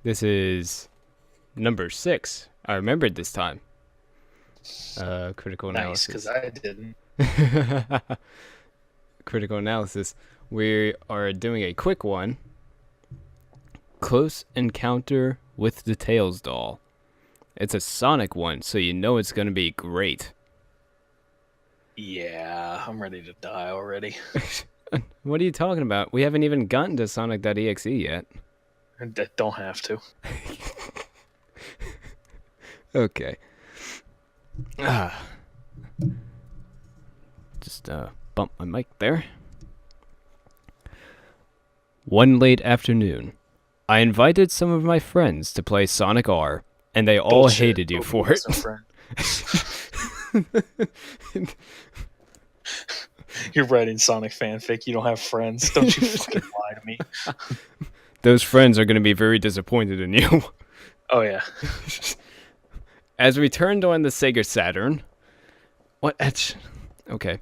This is number 6. I remembered this time. Critical Nice, because analysis. I didn't. Critical analysis. We are doing a quick one. Close Encounter with the Tails doll. It's a Sonic one, so you know it's going to be great. Yeah, I'm ready to die already. What are you talking about? We haven't even gotten to Sonic.exe yet. I don't have to. Okay. Just bump my mic there. One late afternoon, I invited some of my friends to play Sonic R, and they all Bullshit. hated you Obi for has it. a friend. You're writing Sonic fanfic. You don't have friends. Don't you fucking lie to me. Those friends are going to be very disappointed in you. Oh, yeah. As we turned on the Sega Saturn, okay.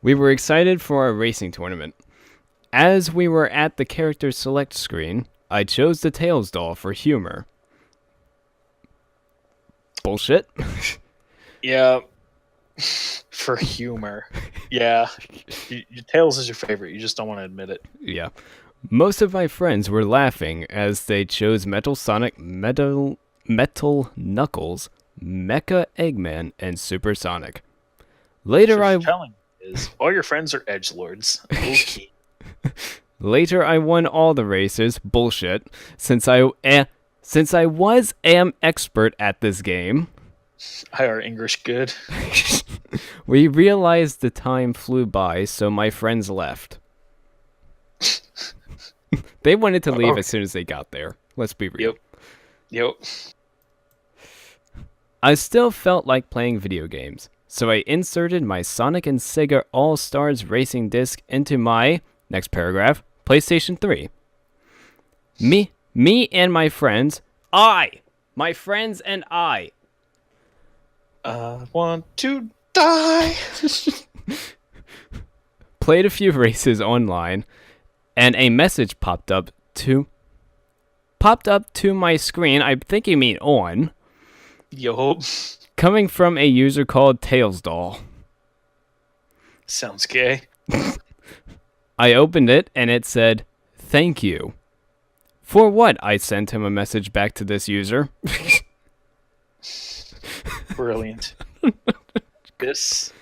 We were excited for our racing tournament. As we were at the character select screen, I chose the Tails doll for humor. Bullshit. Yeah. For humor. Yeah. Your Tails is your favorite. You just don't want to admit it. Yeah. Most of my friends were laughing as they chose Metal Sonic, Metal Knuckles, Mecha Eggman, and Super Sonic. Later, So what you're telling me is all your friends are edgelords. Okay. Later I won all the races. Bullshit. Since I am expert at this game. I are English good. We realized the time flew by, so my friends left. They wanted to leave as soon as they got there. Let's be real. Yep. I still felt like playing video games, so I inserted my Sonic and Sega All-Stars Racing disc into my, next paragraph, PlayStation 3. Me and my friends, my friends and I. I want to die. Played a few races online, and a message popped up to my screen. I think you mean on. Yup. Coming from a user called Tails Doll. Sounds gay. I opened it and it said, "Thank you." For what? I sent him a message back to this user. Brilliant. This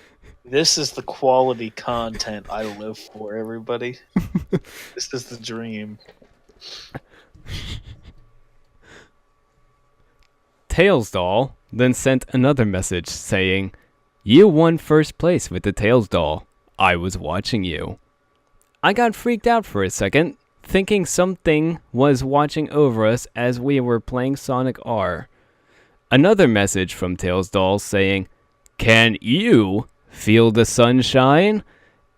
is the quality content I live for, everybody. This is the dream. Tails Doll then sent another message saying, "You won first place with the Tails Doll. I was watching you." I got freaked out for a second, thinking something was watching over us as we were playing Sonic R. Another message from Tails Doll saying, "Can you feel the sunshine?"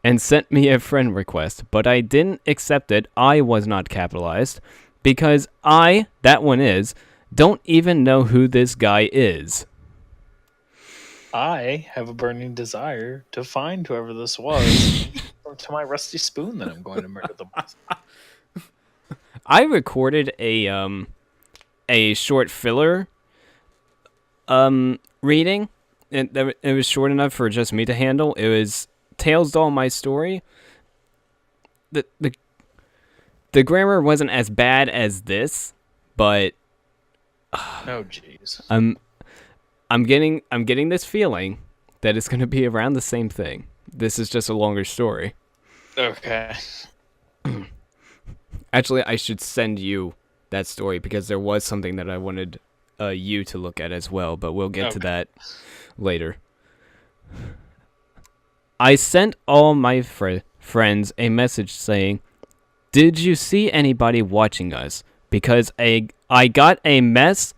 and sent me a friend request, but I didn't accept it. I was not capitalized because don't even know who this guy is. I have a burning desire to find whoever this was to my rusty spoon that I'm going to murder them with. I recorded a short filler reading. It was short enough for just me to handle. It was Tails Doll My Story. The grammar wasn't as bad as this, but oh jeez. I'm getting this feeling that it's going to be around the same thing. This is just a longer story. Okay. Actually, I should send you that story because there was something that I wanted you to look at as well, but we'll get to that later. I sent all my friends a message saying, "Did you see anybody watching us? Because I got a next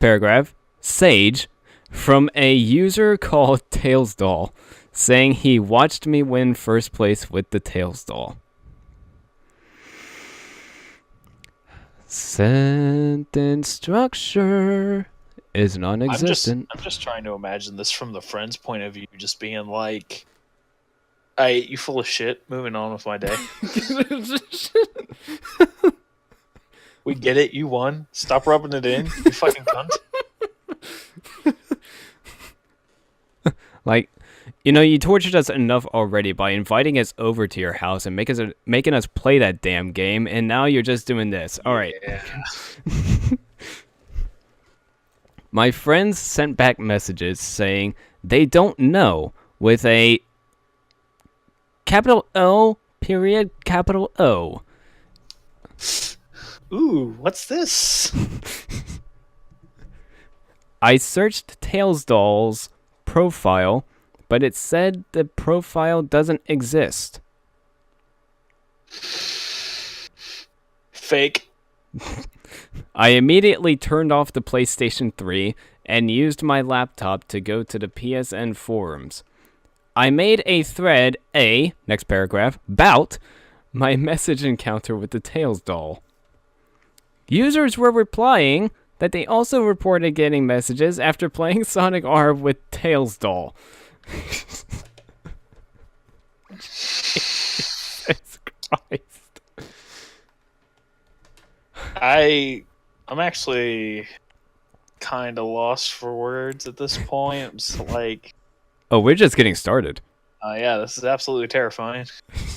paragraph, Sage, from a user called Tails Doll, saying he watched me win first place with the Tails Doll." Sentence structure is non-existent. I'm just trying to imagine this from the friend's point of view, just being like, "Hey, you full of shit. Moving on with my day." We get it. You won. Stop rubbing it in. You fucking cunt. Like, you know, you tortured us enough already by inviting us over to your house and making us play that damn game, and now you're just doing this. All right. Yeah. My friends sent back messages saying they don't know with a capital O, period, capital O. Ooh, what's this? I searched Tails Doll's profile, but it said the profile doesn't exist. Fake. I immediately turned off the PlayStation 3 and used my laptop to go to the PSN forums. I made a thread, next paragraph, about my message encounter with the Tails doll. Users were replying that they also reported getting messages after playing Sonic R with Tails doll. Jesus Christ. I'm actually kind of lost for words at this point. I'm just like, Oh, we're just getting started. yeah, this is absolutely terrifying.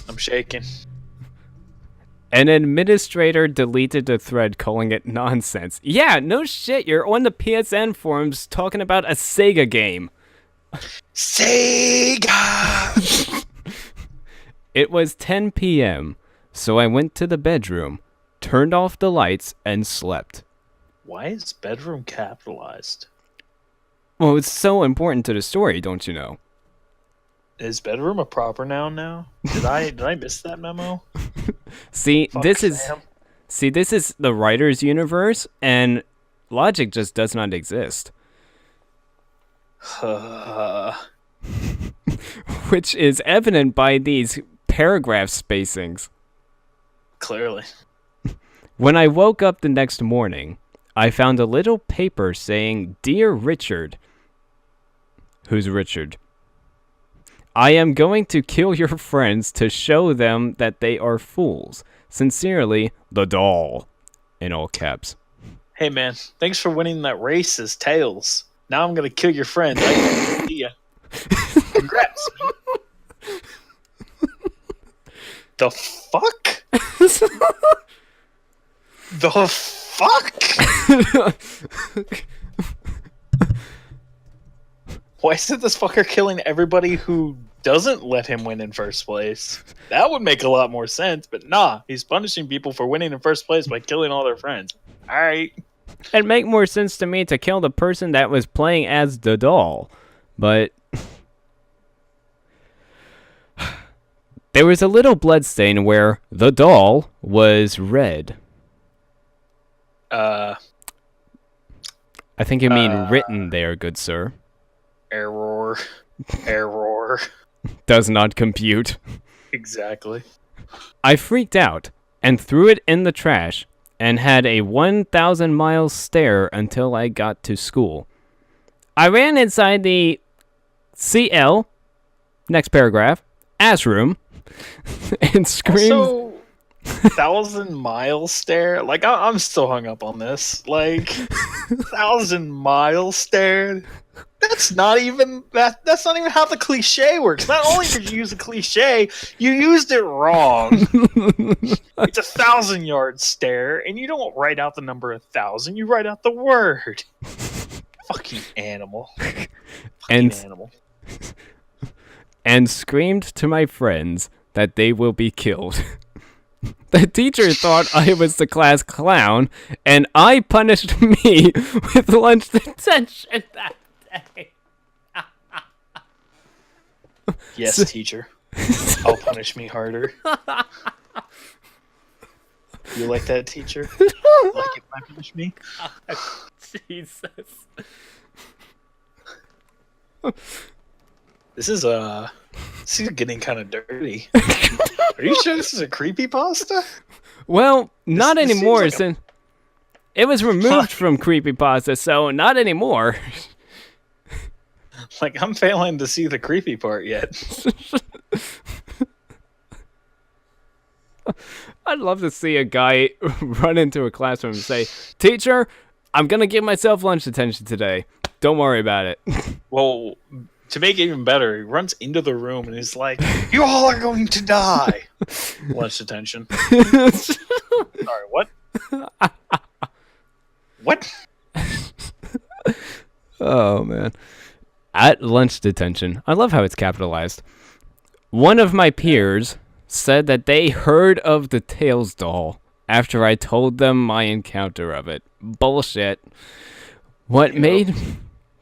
I'm shaking. An administrator deleted the thread calling it nonsense. Yeah, no shit, you're on the PSN forums talking about a Sega game. Sega! It was 10 p.m., so I went to the bedroom, turned off the lights, and slept. Why is bedroom capitalized? Well, it's so important to the story, don't you know? Is bedroom a proper noun now? Did I miss that memo? See, Fuck this is Sam. this is the writer's universe, and logic just does not exist. Which is evident by these paragraph spacings. Clearly. When I woke up the next morning, I found a little paper saying, "Dear Richard." Who's Richard? I am going to kill your friends to show them that they are fools. Sincerely, the doll. In all caps. Hey man, thanks for winning that race as Tails. Now I'm gonna kill your friend. I see ya. Congrats. The fuck? The fuck? Why isn't this fucker killing everybody who doesn't let him win in first place? That would make a lot more sense, but nah, he's punishing people for winning in first place by killing all their friends. Alright. It'd make more sense to me to kill the person that was playing as the doll. But there was a little bloodstain where the doll was red. I think you mean written there, good sir. Error. Error. Does not compute. Exactly. I freaked out and threw it in the trash and had a 1,000-mile stare until I got to school. I ran inside the CL, next paragraph, ass room, and screamed. Also, 1,000-mile stare? Like, I'm still hung up on this. Like, 1,000-mile stare? That's not even that's not even how the cliche works. Not only did you use a cliche, you used it wrong. It's 1,000-yard stare, and you don't write out the number 1,000. You write out the word. Fucking animal. Fucking animal. And screamed to my friends that they will be killed. The teacher thought I was the class clown, and I punished me with lunch detention that day. Yes, teacher. I'll punish me harder. You like that, teacher? Like it when I punish me? Jesus. This is getting kind of dirty. Are you sure this is a creepypasta? Well, not this anymore, seems like since it was removed from creepypasta, so not anymore. Like, I'm failing to see the creepy part yet. I'd love to see a guy run into a classroom and say, "Teacher, I'm gonna give myself lunch detention today. Don't worry about it." Well, to make it even better, he runs into the room and he's like, "You all are going to die." Lunch detention. Sorry, what? What? Oh, man. At lunch detention. I love how it's capitalized. One of my peers said that they heard of the Tails doll after I told them my encounter of it. Bullshit. What made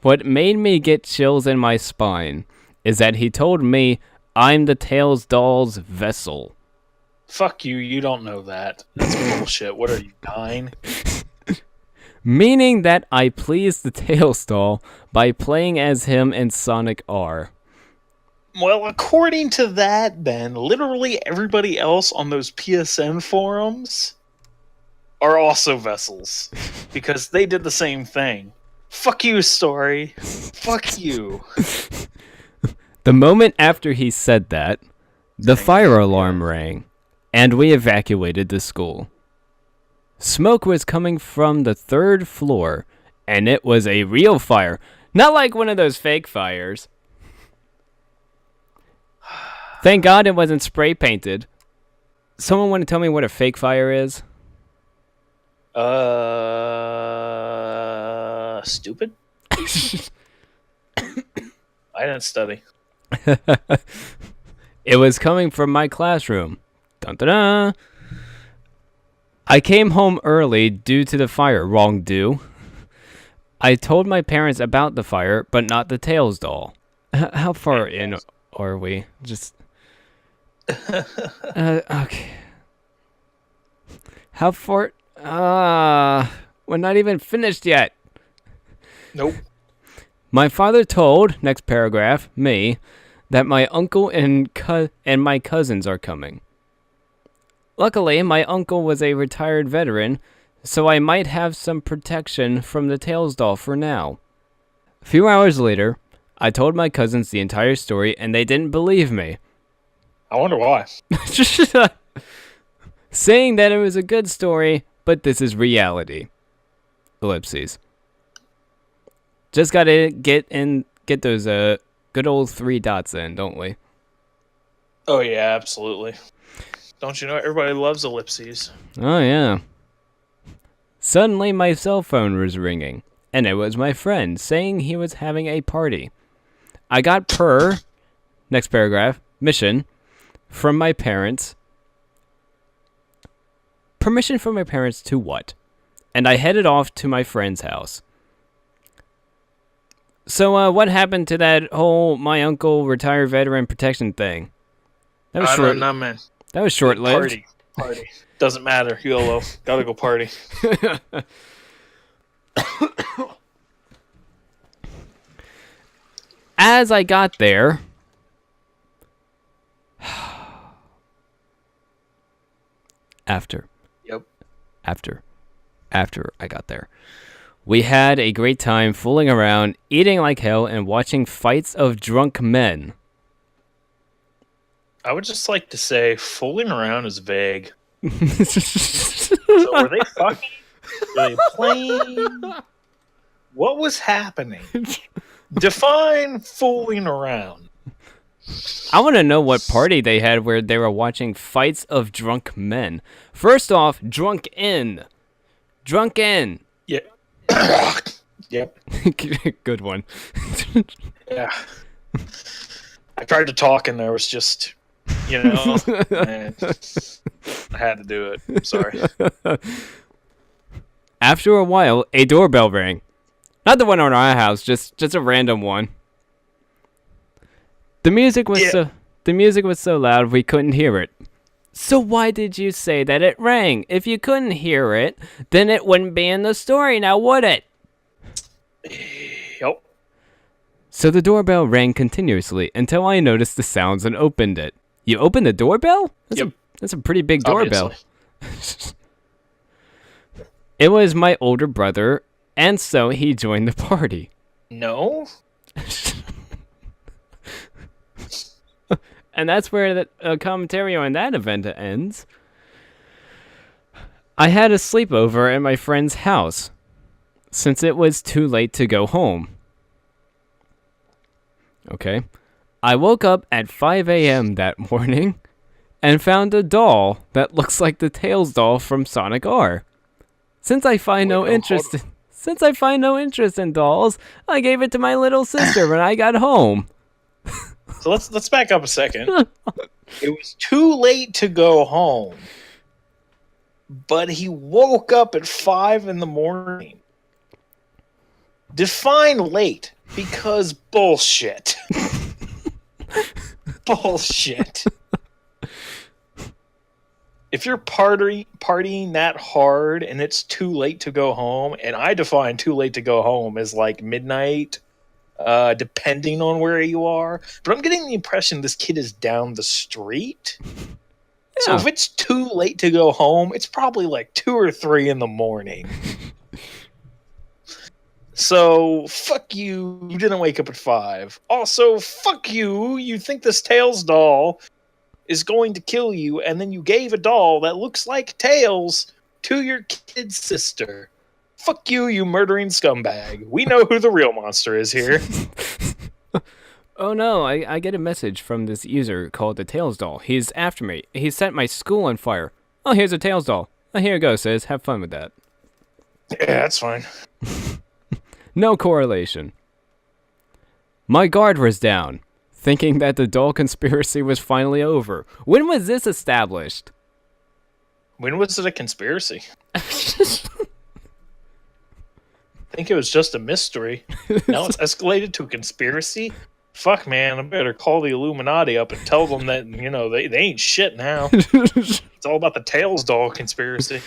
me get chills in my spine is that he told me I'm the Tails doll's vessel. Fuck you, you don't know that. That's bullshit. What are you, 9? Meaning that I pleased the Tails doll by playing as him in Sonic R. Well, according to that, then, literally everybody else on those PSN forums are also vessels. Because they did the same thing. Fuck you, Story. Fuck you. The moment after he said that, the fire alarm rang, and we evacuated the school. Smoke was coming from the 3rd floor, and it was a real fire. Not like one of those fake fires. Thank God it wasn't spray painted. Someone want to tell me what a fake fire is? Stupid? I didn't study. It was coming from my classroom. Dun dun dun. I came home early due to the fire. Wrong do. I told my parents about the fire, but not the Tails doll. How far in are we? Just... okay. How far... we're not even finished yet. Nope. My father told, next paragraph, me, that my uncle and my cousins are coming. Luckily, my uncle was a retired veteran, so I might have some protection from the Tails doll for now. A few hours later, I told my cousins the entire story, and they didn't believe me. I wonder why. Saying that it was a good story, but this is reality. Ellipses. Just gotta get those good old 3 dots in, don't we? Oh yeah, absolutely. Don't you know everybody loves ellipses? Oh yeah. Suddenly my cell phone was ringing, and it was my friend saying he was having a party. I got next paragraph, mission, from my parents. Permission from my parents to what? And I headed off to my friend's house. So, what happened to that whole my uncle retired veteran protection thing? That was short. No, man. That was short-lived. Party. Doesn't matter. YOLO. Gotta go party. As I got there, after I got there, we had a great time fooling around, eating like hell, and watching fights of drunk men. I would just like to say, fooling around is vague. So were they fucking? Were they playing? What was happening? Define fooling around. I want to know what party they had where they were watching fights of drunk men. First off, drunken. Yeah. Yep. Good one. Yeah. I tried to talk and there was just, man, I had to do it. Sorry. After a while, a doorbell rang. Not the one on our house, just a random one. The music was so loud we couldn't hear it. So why did you say that it rang? If you couldn't hear it, then it wouldn't be in the story now, would it? Yep. So the doorbell rang continuously until I noticed the sounds and opened it. You opened the doorbell? That's a pretty big doorbell. It was my older brother, and so he joined the party. No? And that's where the commentary on that event ends. I had a sleepover at my friend's house, since it was too late to go home. Okay. I woke up at 5 a.m. that morning and found a doll that looks like the Tails doll from Sonic R. Since I find no interest in dolls, I gave it to my little sister when I got home. So let's back up a second. It was too late to go home, but he woke up at 5 in the morning. Define late, because bullshit. Bullshit. If you're partying that hard and it's too late to go home, and I define too late to go home as like midnight, depending on where you are. But I'm getting the impression this kid is down the street. Yeah. So if it's too late to go home, it's probably like 2 or 3 in the morning. So, fuck you, you didn't wake up at 5. Also, fuck you, you think this Tails doll is going to kill you, and then you gave a doll that looks like Tails to your kid's sister. Fuck you, you murdering scumbag. We know who the real monster is here. Oh no, I get a message from this user called the Tails doll. He's after me. He set my school on fire. Oh, here's a Tails doll. Oh, here you go, sis. Have fun with that. Yeah, that's fine. No correlation. My guard was down, thinking that the doll conspiracy was finally over. When was this established? When was it a conspiracy? I think it was just a mystery. Now it's escalated to a conspiracy? Fuck, man, I better call the Illuminati up and tell them that, you know, they ain't shit now. It's all about the Tails doll conspiracy.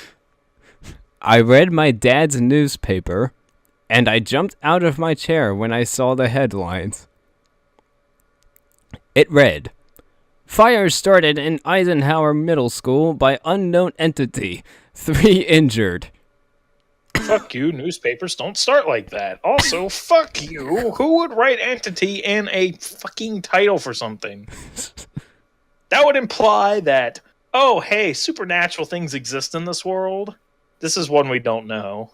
I read my dad's newspaper, and I jumped out of my chair when I saw the headlines. It read, "Fire started in Eisenhower Middle School by unknown entity. 3 injured." Fuck you, newspapers don't start like that. Also, fuck you. Who would write entity in a fucking title for something? That would imply that, oh, hey, supernatural things exist in this world. This is one we don't know.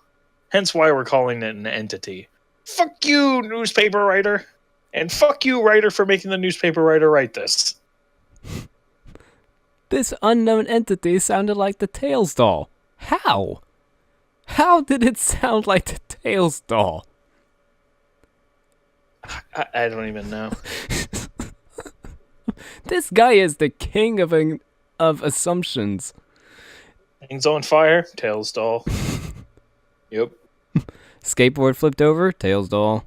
Hence why we're calling it an entity. Fuck you, newspaper writer. And fuck you, writer, for making the newspaper writer write this. This unknown entity sounded like the Tails doll. How? How did it sound like the Tails doll? I don't even know. This guy is the king of assumptions. Things on fire, Tails doll. Yep. Skateboard flipped over, Tails doll.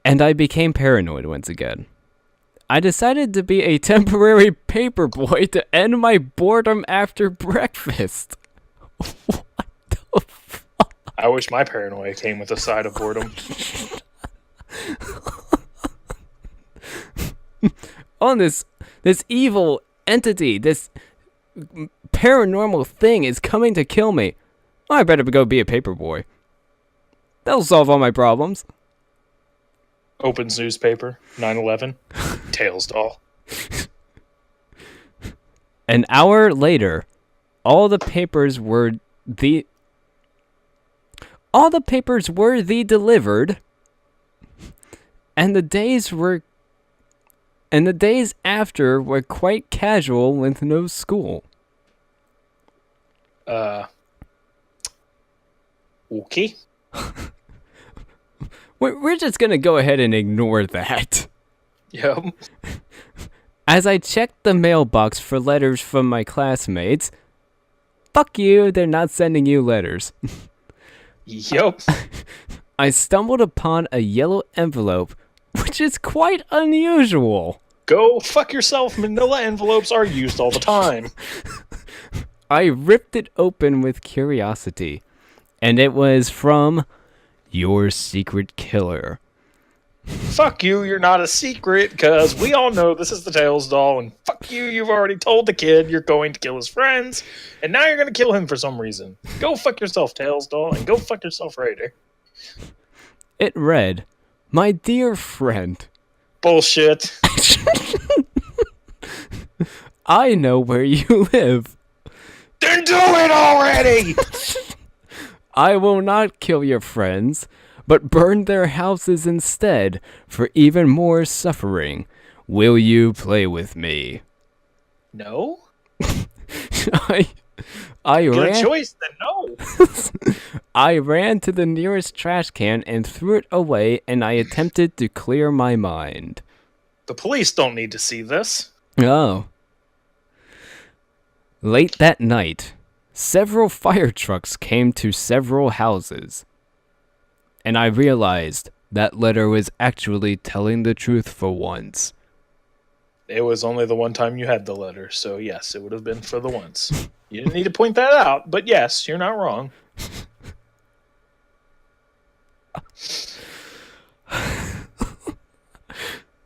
And I became paranoid once again. I decided to be a temporary paperboy to end my boredom after breakfast. What the fuck? I wish my paranoia came with a side of boredom. On this evil entity, this paranormal thing is coming to kill me. Oh, I better go be a paperboy. That'll solve all my problems. Opens newspaper, 9/11, Tails doll. An hour later, all the papers were delivered, and the days after were quite casual with no school. Okay. We're just gonna go ahead and ignore that. Yep. As I checked the mailbox for letters from my classmates, fuck you, they're not sending you letters. Yep. I stumbled upon a yellow envelope, which is quite unusual. Go fuck yourself, manila envelopes are used all the time. I ripped it open with curiosity, and it was from your secret killer. Fuck you, you're not a secret, because we all know this is the Tails doll, and fuck you, you've already told the kid you're going to kill his friends, and now you're going to kill him for some reason. Go fuck yourself, Tails doll, and go fuck yourself, Raider. It read, "My dear friend." Bullshit. I know where you live. Then do it already! I will not kill your friends, but burn their houses instead for even more suffering. Will you play with me? No? I Get ran. a choice, then no. I ran to the nearest trash can and threw it away, and I attempted to clear my mind. The police don't need to see this. Oh. Late that night, several fire trucks came to several houses, and I realized that letter was actually telling the truth for once. It was only the one time you had the letter, so yes, it would have been for the once. You didn't need to point that out, but yes, you're not wrong.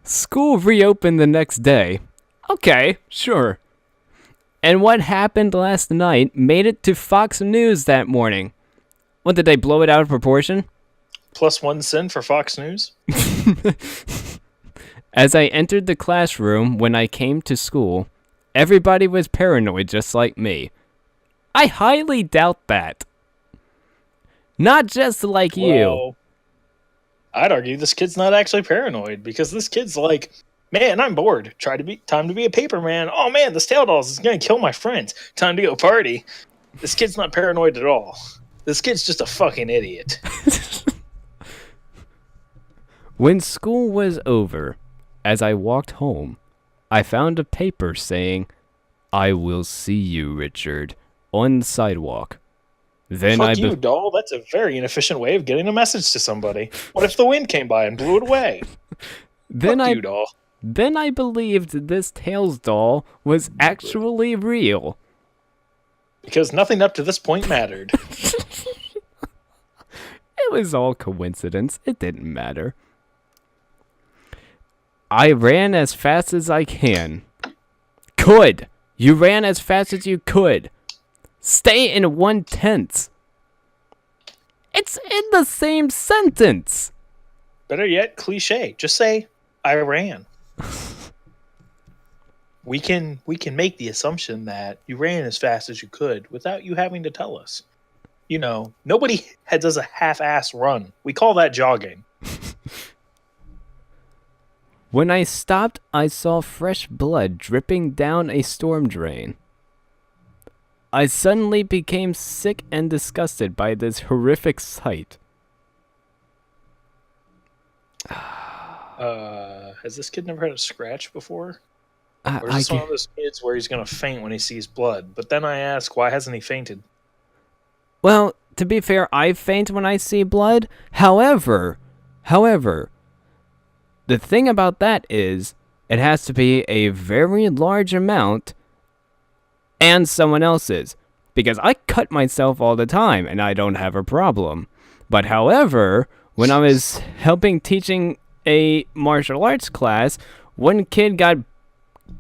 School reopened the next day. Okay, sure. And what happened last night made it to Fox News that morning. What, did they blow it out of proportion? +1 sin for Fox News? As I entered the classroom when I came to school, everybody was paranoid just like me. I highly doubt that. Not just like you. Well, I'd argue this kid's not actually paranoid because this kid's like, man, I'm bored. Time to be a paper man. Oh man, this tail dolls is gonna kill my friends. Time to go party. This kid's not paranoid at all. This kid's just a fucking idiot. When school was over, as I walked home, I found a paper saying, "I will see you, Richard," on the sidewalk. Then Fuck you, doll. That's a very inefficient way of getting a message to somebody. What if the wind came by and blew it away? Fuck you, doll. Then I believed this Tails doll was actually real. Because nothing up to this point mattered. It was all coincidence. It didn't matter. I ran as fast as I can. Could. You ran as fast as you could. Stay in 1/10. It's in the same sentence. Better yet, cliche. Just say, I ran. We can make the assumption that you ran as fast as you could without you having to tell us. You know, nobody does a half-ass run. We call that jogging. When I stopped, I saw fresh blood dripping down a storm drain. I suddenly became sick and disgusted by this horrific sight. Has this kid never had a scratch before? Or is I this one of those kids where he's going to faint when he sees blood? But then I ask, why hasn't he fainted? Well, to be fair, I faint when I see blood. However, the thing about that is, it has to be a very large amount and someone else's. Because I cut myself all the time and I don't have a problem. But however, when I was helping teaching a martial arts class, one kid got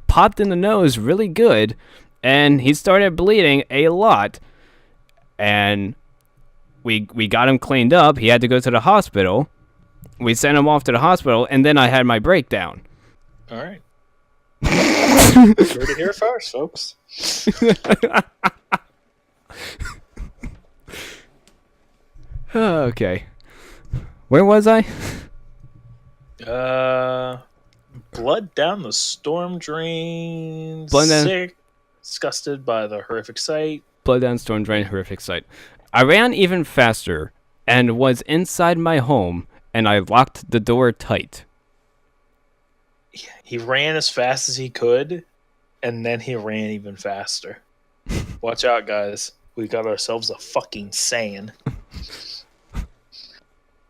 popped in the nose really good and he started bleeding a lot. And we got him cleaned up. He had to go to the hospital. We sent him off to the hospital, and then I had my breakdown. All right. Heard it here first, folks. Okay. Where was I? Blood down the storm drain. Blood down- Sick. Disgusted by the horrific sight. Blood down storm drain, horrific sight. I ran even faster and was inside my home, and I locked the door tight. He ran as fast as he could, and then he ran even faster. Watch out, guys. We got ourselves a fucking Saiyan.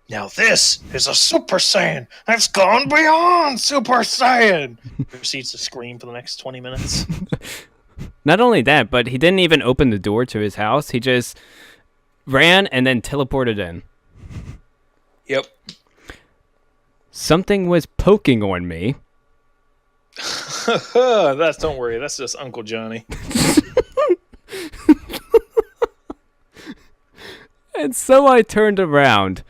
Now this is a Super Saiyan. I've gone beyond Super Saiyan. Proceeds to scream for the next 20 minutes. Not only that, but he didn't even open the door to his house. He just ran and then teleported in. Yep. Something was poking on me. Don't worry. That's just Uncle Johnny. And so I turned around. ...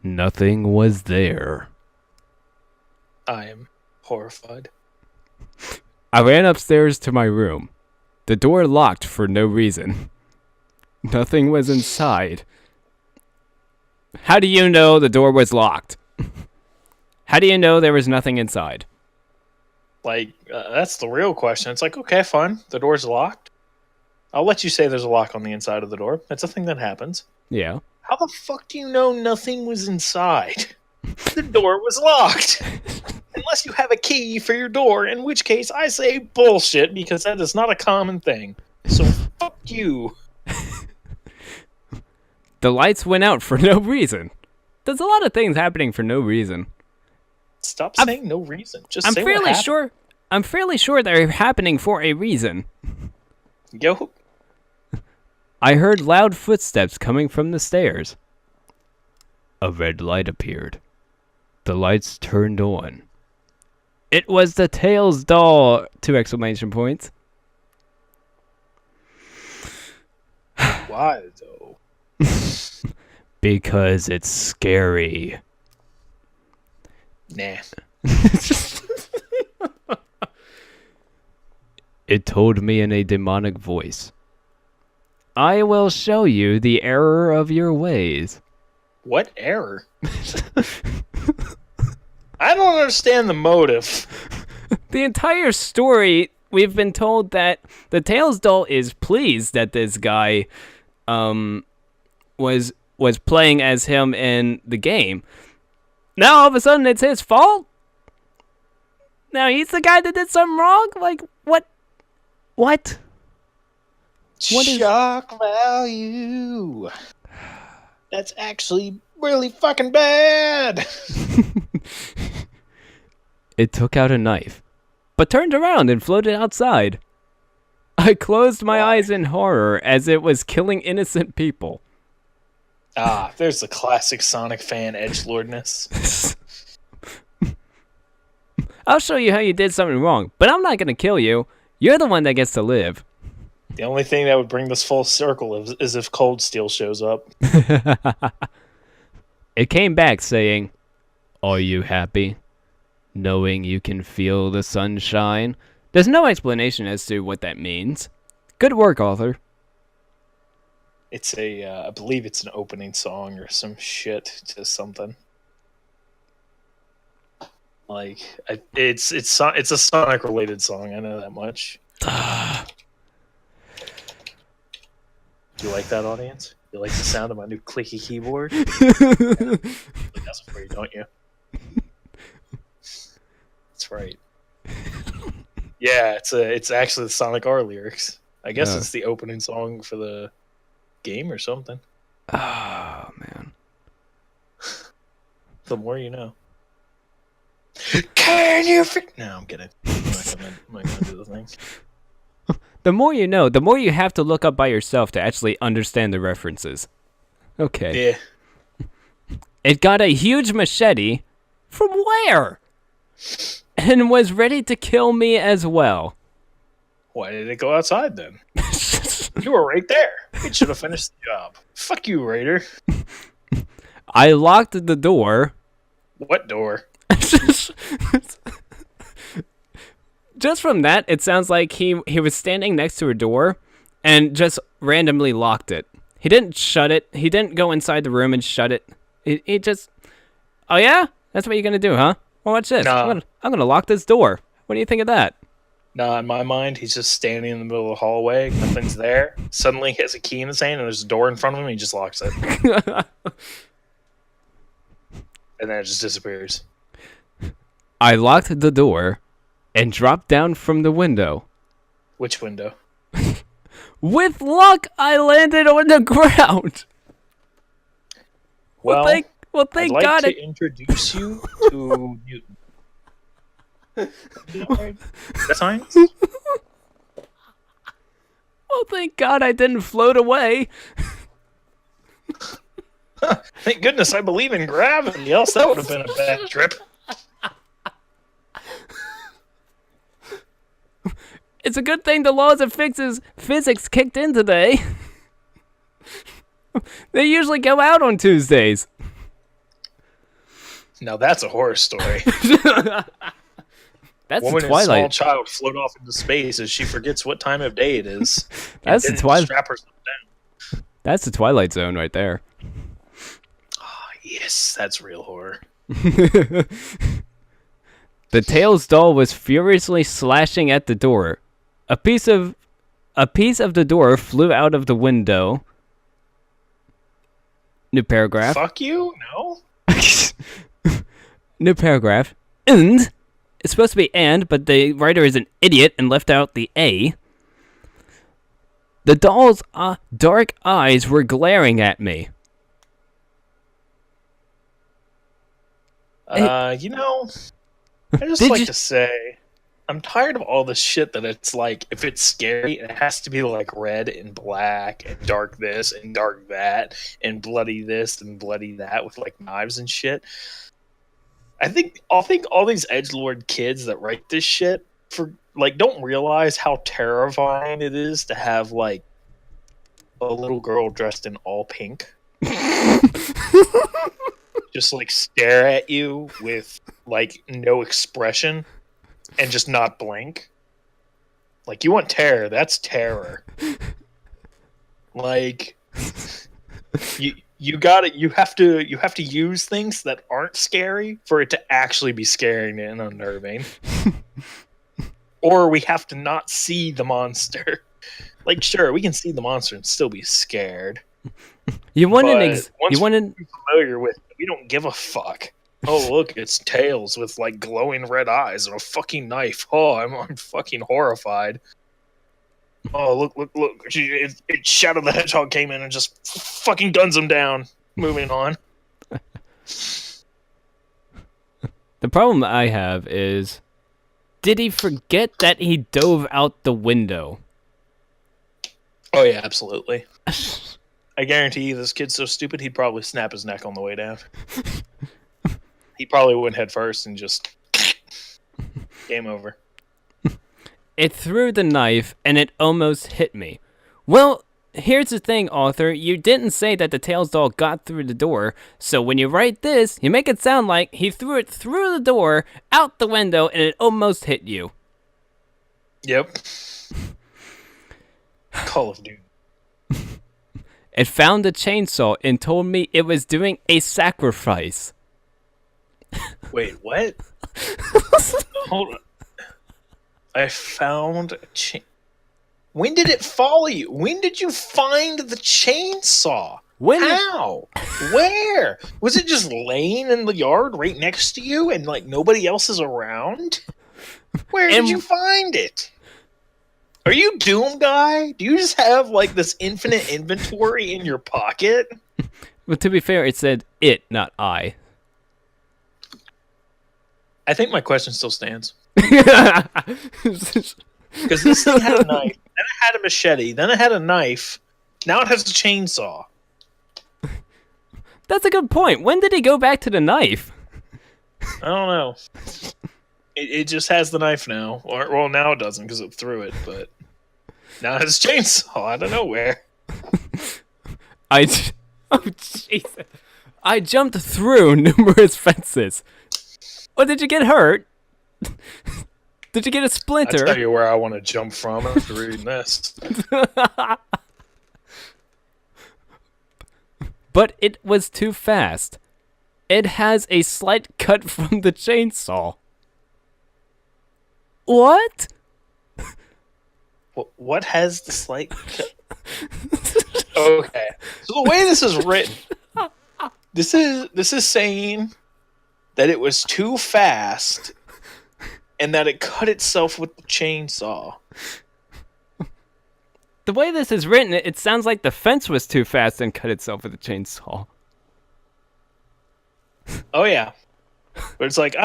Nothing was there. I am horrified. I ran upstairs to my room. The door locked for no reason. Nothing was inside. How do you know the door was locked? How do you know there was nothing inside? Like, that's the real question. It's like, okay, fine. The door's locked. I'll let you say there's a lock on the inside of the door. That's a thing that happens. Yeah. How the fuck do you know nothing was inside? The door was locked. Unless you have a key for your door, in which case I say bullshit, because that is not a common thing. So fuck you. The lights went out for no reason. There's a lot of things happening for no reason. Stop saying no reason. Just say what happened. I'm fairly sure they're happening for a reason. Yo. I heard loud footsteps coming from the stairs. A red light appeared. The lights turned on. It was the Tails doll! 2 exclamation points. Why, though? Because it's scary. Nah. It told me in a demonic voice, I will show you the error of your ways. What error? I don't understand the motive. The entire story, we've been told that the Tails doll is pleased that this guy was playing as him in the game. Now all of a sudden it's his fault? Now he's the guy that did something wrong? Like, what? What? What is... Shock value. That's actually really fucking bad. It took out a knife, but turned around and floated outside. I closed my eyes in horror as it was killing innocent people. Ah, there's the classic Sonic fan edgelordness. I'll show you how you did something wrong, but I'm not going to kill you. You're the one that gets to live. The only thing that would bring this full circle is if Cold Steel shows up. It came back saying, are you happy? Knowing you can feel the sunshine? There's no explanation as to what that means. Good work, author. It's I believe it's an opening song or some shit to something. Like, it's a Sonic related song. I know that much. You like that, audience? You like the sound of my new clicky keyboard? That's for you, don't you? That's right. Yeah, it's actually the Sonic R lyrics. I guess it's the opening song for the game or something. Oh, man. The more you know. Can you No, I'm kidding. I'm not gonna do the thing. The more you know, the more you have to look up by yourself to actually understand the references. Okay. Yeah. It got a huge machete. From where? And was ready to kill me as well. Why did it go outside then? You were right there. It should have finished the job. Fuck you, Raider. I locked the door. What door? Just from that, it sounds like he was standing next to a door and just randomly locked it. He didn't shut it. He didn't go inside the room and shut it. He just... Oh, yeah? That's what you're going to do, huh? Well, watch this. Nah. I'm gonna lock this door. What do you think of that? Nah, in my mind, he's just standing in the middle of the hallway. Nothing's there. Suddenly, he has a key in his hand, and there's a door in front of him, and he just locks it. And then it just disappears. I locked the door and dropped down from the window. Which window? With luck, I landed on the ground. Well, thank I'd like God to introduce you to Newton. That's science? Well, thank God I didn't float away. Thank goodness I believe in gravity, else that would have been a bad trip. It's a good thing the laws of physics kicked in today. They usually go out on Tuesdays. Now that's a horror story. That's the Woman and small Twilight. child float off into space as she forgets what time of day it is. That's the and Twilight. strap herself down. That's the Twilight Zone right there. Oh, yes, that's real horror. The Tails doll was furiously slashing at the door. A piece of the door flew out of the window. New paragraph. Fuck you? No? New paragraph. And it's supposed to be and, but the writer is an idiot and left out the A. The doll's dark eyes were glaring at me. You know, I just Did like you- to say, I'm tired of all this shit that it's like, if it's scary, it has to be like red and black and dark this and dark that and bloody this and bloody that with like knives and shit. I think all these edgelord kids that write this shit for like don't realize how terrifying it is to have like a little girl dressed in all pink. Just like stare at you with like no expression and just not blink. Like you want terror, that's terror. Like you have to use things that aren't scary for it to actually be scaring and unnerving. Or we have to not see the monster. Like sure, we can see the monster and still be scared. You want But an once we're familiar with it, we don't give a fuck. Oh look, it's Tails with like glowing red eyes and a fucking knife. Oh, I'm fucking horrified. Oh look! It Shadow the Hedgehog came in and just fucking guns him down. Moving on. The problem I have is, did he forget that he dove out the window? Oh yeah, absolutely. I guarantee you, this kid's so stupid he'd probably snap his neck on the way down. He probably went head first and just game over. It threw the knife and it almost hit me. Well, here's the thing, author. You didn't say that the Tails doll got through the door, so when you write this, you make it sound like he threw it through the door, out the window, and it almost hit you. Yep. Call of Duty. It found a chainsaw and told me it was doing a sacrifice. Wait, what? Hold on. I found a When did it follow you? When did you find the chainsaw? How? Where? Was it just laying in the yard right next to you and like nobody else is around? Where did you find it? Are you Doom Guy? Do you just have like this infinite inventory in your pocket? But to be fair, it said it, not I. I think my question still stands. That's Because this thing had a knife, then it had a machete, then it had a knife, now it has a chainsaw. a good point. When did he go back to the knife? I don't know. It just has the knife now. Or well, now it doesn't because it threw it, but now it has a chainsaw out of nowhere. Oh, Jesus. I jumped through numerous fences. Oh, did you get hurt? Did you get a I'll splinter? tell you where I want to jump from after reading this. But it was too fast. It has a slight cut from the chainsaw. What? What has the slight cut? Okay. So the way this is written, this is saying that it was too fast and that it cut itself with the chainsaw. The way this is written, it sounds like the fence was too fast and cut itself with a chainsaw. Oh yeah. But it's like,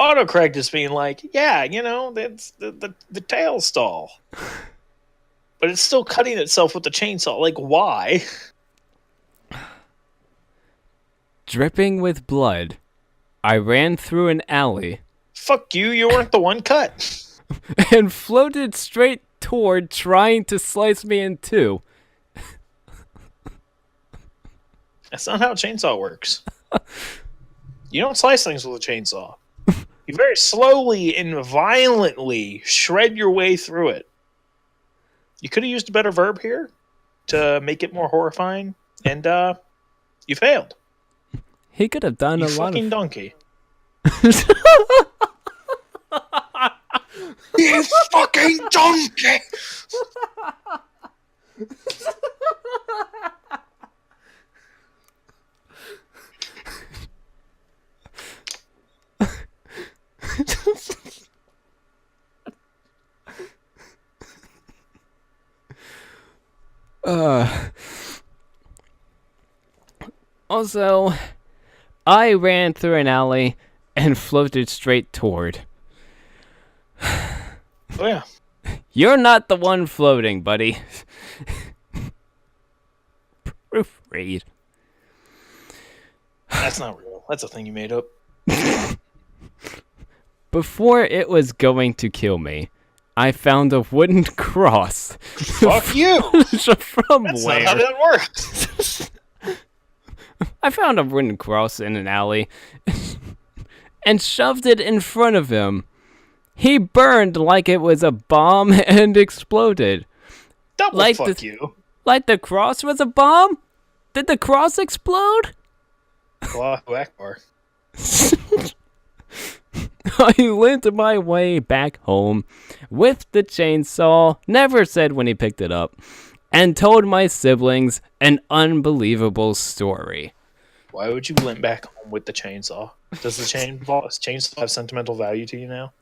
autocorrect is being like, yeah, that's the tail stall. But it's still cutting itself with the chainsaw. Like, why? Dripping with blood, I ran through an alley Fuck you, you weren't the one cut. and floated straight toward trying to slice me in two. That's not how a chainsaw works. You don't slice things with a chainsaw. You very slowly and violently shred your way through it. You could have used a better verb here to make it more horrifying, and you failed. He could have done You a lot fucking of. donkey. You fucking donkey! Also, I ran through an alley and floated straight toward. Oh yeah. You're not the one floating, buddy. Proofread. That's not real. That's a thing you made up. Before it was going to kill me, I found a wooden cross. Fuck you! From That's where? not how that works. I found a wooden cross in an alley and shoved it in front of him. He burned like it was a bomb and exploded. Double Like fuck the- you. Like the cross was a bomb? Did the cross explode? Allahu Akbar. I limped my way back home with the chainsaw, never said when he picked it up, and told my siblings an unbelievable story. Why would you limp back home with the chainsaw? Does the chainsaw have sentimental value to you now?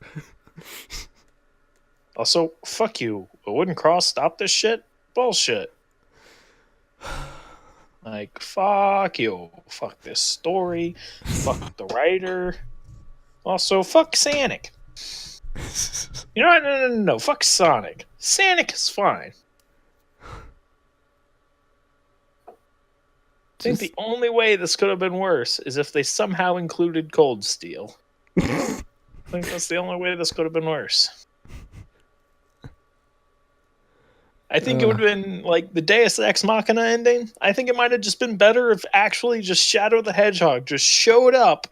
Also, fuck you. A wooden cross stop this shit? Bullshit. Like, fuck you. Fuck this story. Fuck the writer. Also, fuck Sonic. You know what? No. Fuck Sonic. Sonic is fine. I think the only way this could have been worse is if they somehow included Cold Steel. I think that's the only way this could have been worse. I think it would have been like the Deus Ex Machina ending. I think it might have just been better if actually just Shadow the Hedgehog just showed up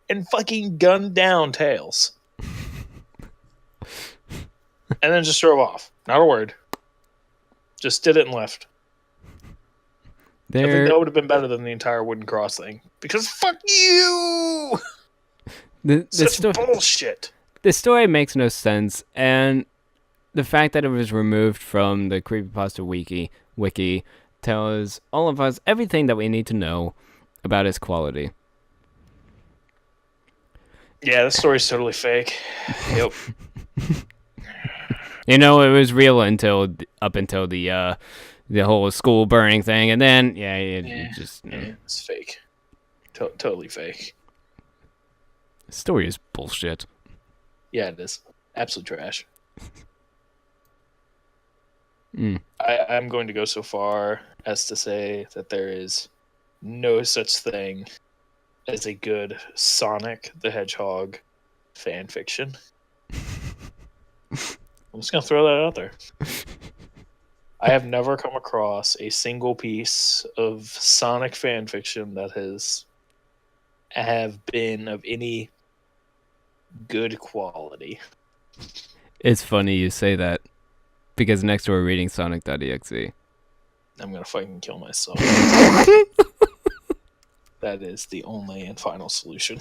and fucking gunned down Tails. And then just drove off. Not a word. Just did it and left. I think that would have been better than the entire wooden cross thing. Because fuck you! Such bullshit. The story makes no sense, and the fact that it was removed from the Creepypasta wiki tells all of us everything that we need to know about its quality. Yeah, this story's totally fake. Yep. You know, it was real up until the whole school burning thing, and then it just it's fake. Totally fake. The story is bullshit. Yeah, it is. Absolute trash. Mm. I'm going to go so far as to say that there is no such thing as a good Sonic the Hedgehog fan fiction. I'm just going to throw that out there. I have never come across a single piece of Sonic fan fiction that have been of any good quality. It's funny you say that, because next we're reading Sonic.exe. I'm going to fucking kill myself. That is the only and final solution.